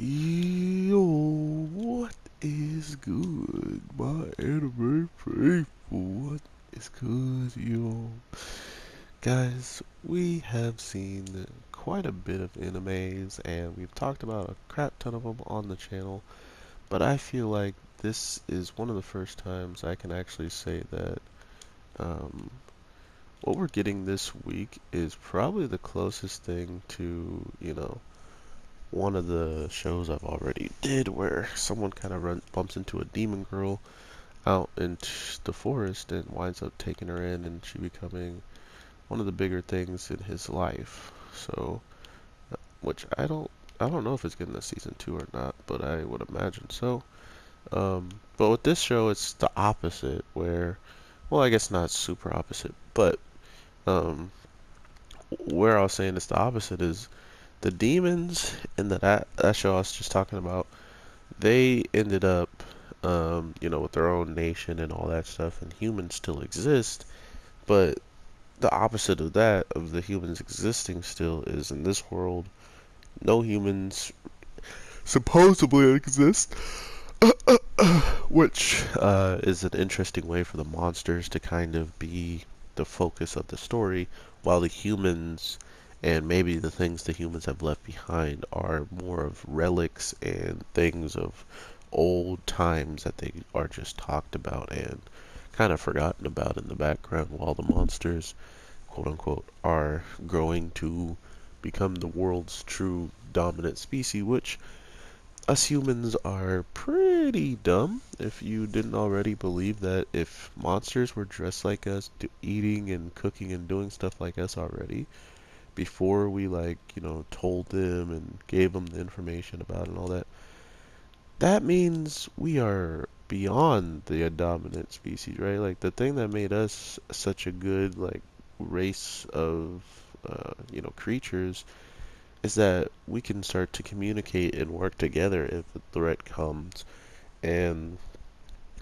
Yo, what is good, my anime faithful? What is good, yo? Guys, we have seen quite a bit of animes, and we've talked about a crap ton of them on the channel, but I feel like this is one of the first times I can actually say that um, what we're getting this week is probably the closest thing to, one of the shows I've already did where someone kind of bumps into a demon girl out in the forest and winds up taking her in and she becoming one of the bigger things in his life. So, which I don't know if it's getting a season 2 or not, but I would imagine so. But with this show, it's the opposite where, well, I guess not super opposite, but um, where I was saying it's the opposite is the demons in that show I was just talking about. They ended up, with their own nation and all that stuff, and humans still exist. But the opposite of that, of the humans existing still, is in this world, no humans supposedly exist, which is an interesting way for the monsters to kind of be the focus of the story, while the humans and maybe the things the humans have left behind are more of relics and things of old times that they are just talked about and kind of forgotten about in the background while the monsters, quote unquote, are growing to become the world's true dominant species, which us humans are pretty dumb. If you didn't already believe that if monsters were dressed like us, eating and cooking and doing stuff like us already, before we told them and gave them the information about it and all that, that means we are beyond the dominant species, right? Like the thing that made us such a good race of creatures is that we can start to communicate and work together if a threat comes. And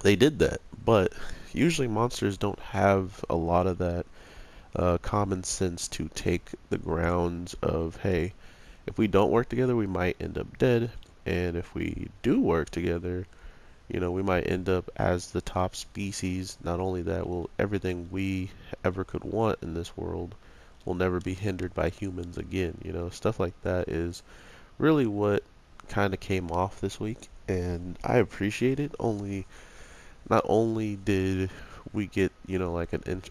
they did that, but usually monsters don't have a lot of that common sense to take the grounds of, hey, if we don't work together, we might end up dead, and if we do work together, we might end up as the top species. Not only that, will everything we ever could want in this world will never be hindered by humans again. Stuff like that is really what kind of came off this week, and I appreciate it. Not only did we get, like an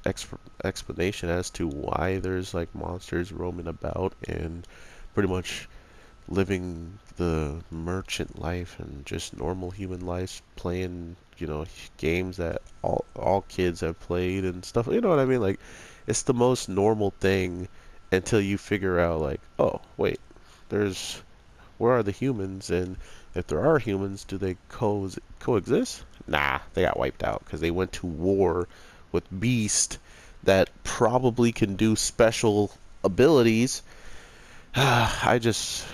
explanation as to why there's like monsters roaming about and pretty much living the merchant life and just normal human lives, playing, games that all kids have played and stuff. You know what I mean? Like, it's the most normal thing until you figure out, like, oh, wait, there's where are the humans? And if there are humans, do they coexist? Nah, they got wiped out because they went to war with beasts that probably can do special abilities. I just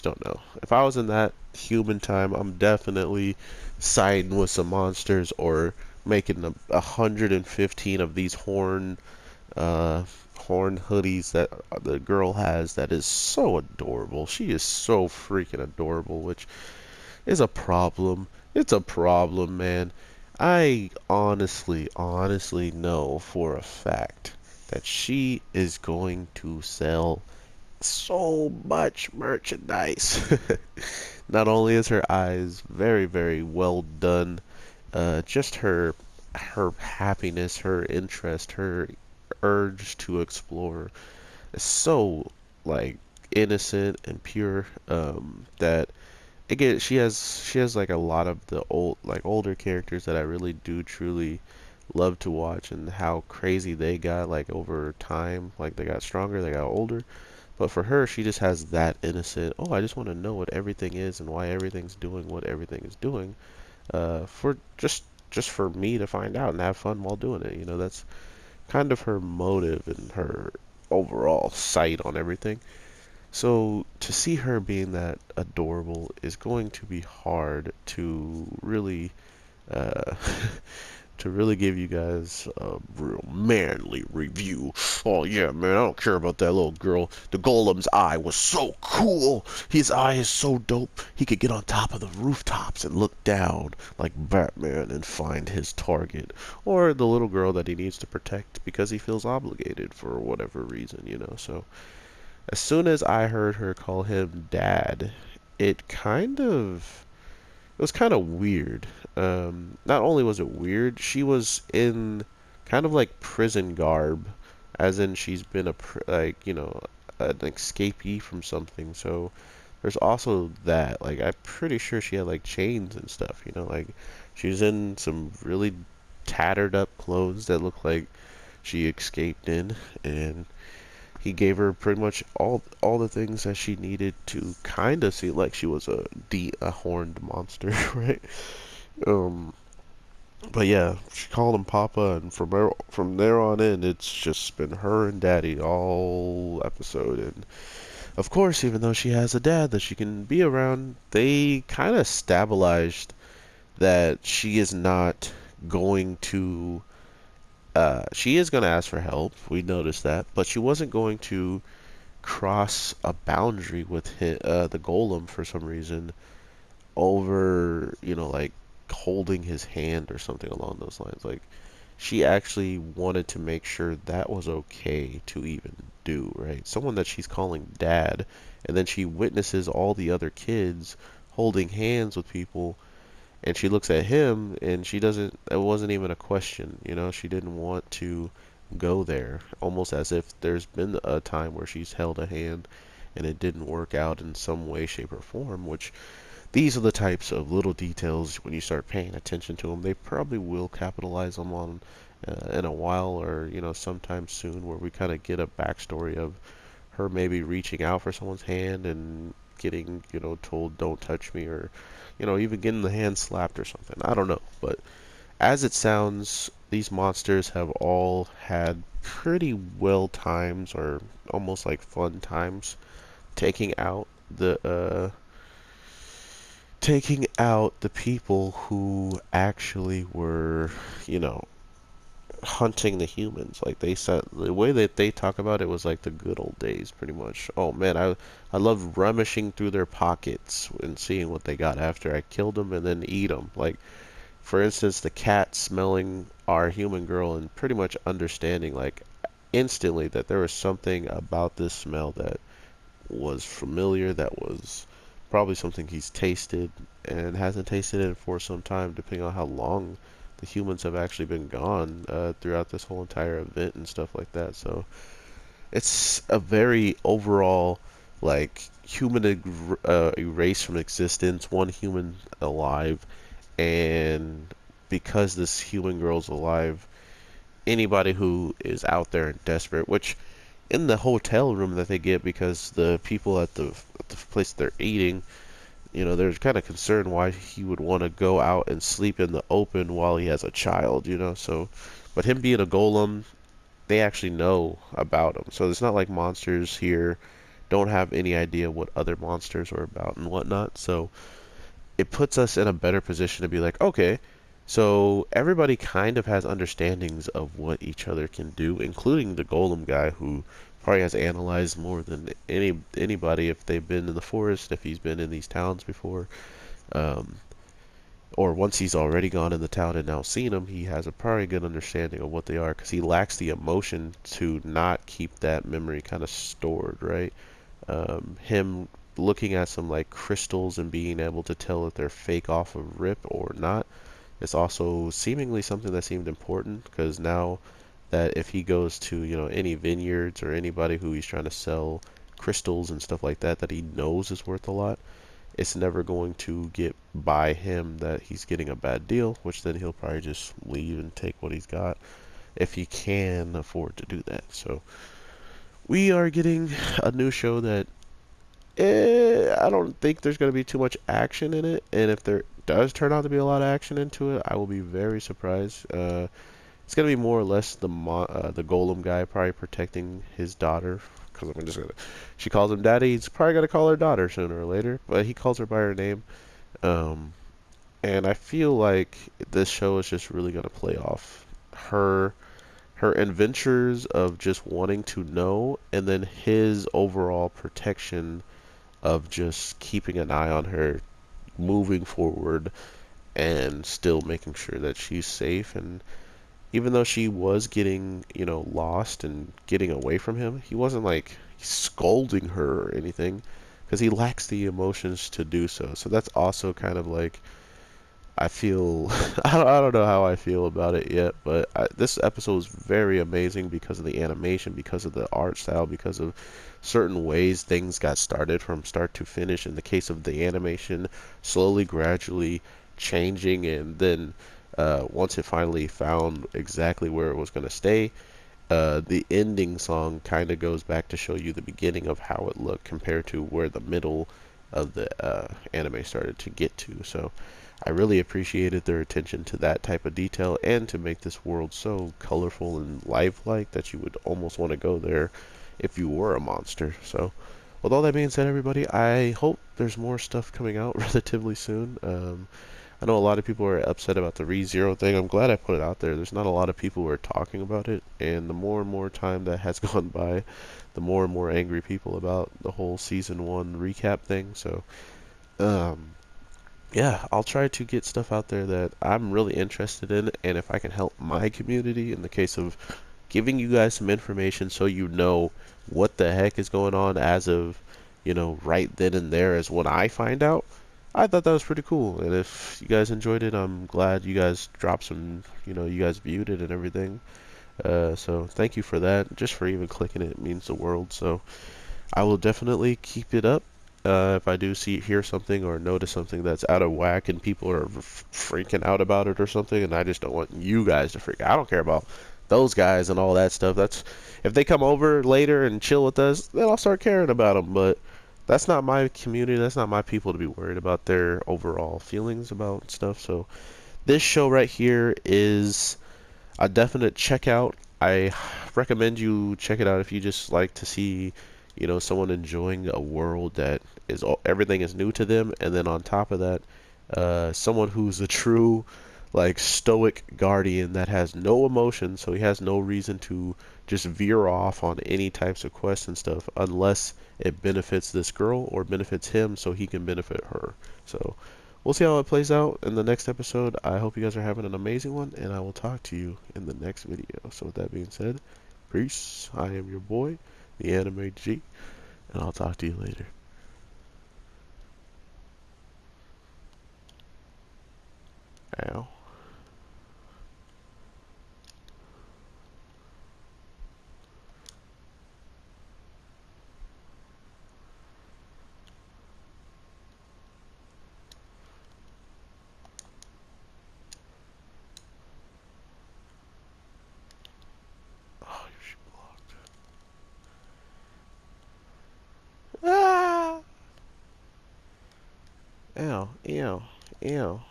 don't know. If I was in that human time, I'm definitely siding with some monsters or making 115 of these uh, horn hoodies that the girl has that is so adorable. She is so freaking adorable, which is a problem. It's a problem, man. I honestly know for a fact that she is going to sell so much merchandise. Not only is her eyes very, very well done, just her happiness, her interest, her urge to explore is so like innocent and pure, that again she has like a lot of the older characters that I really do truly love to watch and how crazy they got like over time. Like they got stronger, they got older. But for her, she just has that innocent, oh, I just want to know what everything is and why everything's doing what everything is doing, for just for me to find out and have fun while doing it. That's kind of her motive and her overall sight on everything. So to see her being that adorable is going to be hard to really uh, to really give you guys a real manly review. Oh yeah, man, I don't care about that little girl. The golem's eye was so cool. His eye is so dope. He could get on top of the rooftops and look down like Batman and find his target. Or the little girl that he needs to protect because he feels obligated for whatever reason, you know. So as soon as I heard her call him dad, it kind of it was kind of weird. Not only was it weird, she was in kind of like prison garb, as in she's been like an escapee from something. So there's also that. Like I'm pretty sure she had like chains and stuff. Like she was in some really tattered up clothes that looked like she escaped in, and he gave her pretty much all the things that she needed to kind of seem like she was a horned monster, right? Um, but yeah, she called him Papa, and from there on in, it's just been her and Daddy all episode. And of course, even though she has a dad that she can be around, they kind of stabilized that she is not going to. She is going to ask for help. We noticed that, but she wasn't going to cross a boundary with the golem for some reason over, like holding his hand or something along those lines. Like she actually wanted to make sure that was okay to even do, right? Someone that she's calling dad, and then she witnesses all the other kids holding hands with people, and she looks at him and she doesn't, it wasn't even a question, she didn't want to go there, almost as if there's been a time where she's held a hand and it didn't work out in some way, shape, or form, which these are the types of little details when you start paying attention to them. They probably will capitalize them on in a while, or sometime soon, where we kind of get a backstory of her maybe reaching out for someone's hand and getting told don't touch me, or even getting the hand slapped or something. I don't know, but as it sounds, these monsters have all had pretty well times, or almost like fun times, taking out the people who actually were, you know, hunting the humans. Like they said, the way that they talk about it was like the good old days, pretty much. Oh man, I loved rummaging through their pockets and seeing what they got after I killed them and then eat them. Like for instance, the cat smelling our human girl and pretty much understanding like instantly that there was something about this smell that was familiar, that was probably something he's tasted and hasn't tasted it for some time, depending on how long the humans have actually been gone throughout this whole entire event and stuff like that. So it's a very overall like human erased from existence, one human alive, and because this human girl's alive, anybody who is out there and desperate, which in the hotel room that they get, because the people at the place they're eating, they're kind of concerned why he would want to go out and sleep in the open while he has a child, so, but him being a golem, they actually know about him, so it's not like monsters here don't have any idea what other monsters are about and whatnot, so it puts us in a better position to be like, okay, so everybody kind of has understandings of what each other can do, including the golem guy, who probably has analyzed more than anybody if they've been in the forest, if he's been in these towns before, um, or once he's already gone in the town and now seen them, he has a probably good understanding of what they are, because he lacks the emotion to not keep that memory kind of stored, right? Him looking at some like crystals and being able to tell if they're fake off of rip or not, it's also seemingly something that seemed important, because now that if he goes to, any vineyards or anybody who he's trying to sell crystals and stuff like that that he knows is worth a lot, it's never going to get by him that he's getting a bad deal, which then he'll probably just leave and take what he's got if he can afford to do that. So we are getting a new show that I don't think there's going to be too much action in it, and if there does turn out to be a lot of action into it, I will be very surprised. It's going to be more or less the golem guy probably protecting his daughter, because I'm just gonna. She calls him daddy. He's probably going to call her daughter sooner or later, but he calls her by her name. Um, And I feel like this show is just really gonna play off her her adventures of just wanting to know, and then his overall protection of just keeping an eye on her, moving forward, and still making sure that she's safe. And even though she was getting, lost and getting away from him, he wasn't like scolding her or anything because he lacks the emotions to do so. So that's also kind of like, I feel, I don't know how I feel about it yet, but this episode was very amazing because of the animation, because of the art style, because of certain ways things got started from start to finish. In the case of the animation, slowly, gradually changing, and then once it finally found exactly where it was going to stay, the ending song kind of goes back to show you the beginning of how it looked compared to where the middle of the anime started to get to. So I really appreciated their attention to that type of detail and to make this world so colorful and lifelike that you would almost want to go there if you were a monster. So with all that being said, everybody, I hope there's more stuff coming out relatively soon. I know a lot of people are upset about the ReZero thing. I'm glad I put it out there. There's not a lot of people who are talking about it, and the more and more time that has gone by, the more and more angry people about the whole season 1 recap thing. So, um, yeah, I'll try to get stuff out there that I'm really interested in, and if I can help my community in the case of giving you guys some information so you know what the heck is going on as of, right then and there as when I find out. I thought that was pretty cool, and if you guys enjoyed it, I'm glad you guys dropped some, you guys viewed it and everything. So thank you for that. Just for even clicking it means the world. So I will definitely keep it up. If I do hear something or notice something that's out of whack and people are freaking out about it or something, and I just don't want you guys to freak out. I don't care about those guys and all that stuff. That's if they come over later and chill with us, then I'll start caring about them. But that's not my community. That's not my people to be worried about their overall feelings about stuff. So this show right here is a definite check out. I recommend you check it out if you just like to see, someone enjoying a world that is everything is new to them, and then on top of that, someone who's a true, like, stoic guardian that has no emotion, so he has no reason to just veer off on any types of quests and stuff unless it benefits this girl or benefits him so he can benefit her. So we'll see how it plays out in the next episode. I hope you guys are having an amazing one, and I will talk to you in the next video. So with that being said, peace. I am your boy, the Anime G, and I'll talk to you later. Ow. Oh, you're blocked. Ah! Ow, ew, ew.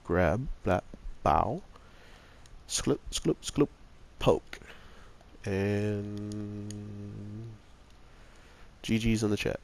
Grab, blap, bow, skloop, skloop, skloop, poke. And GG's in the chat.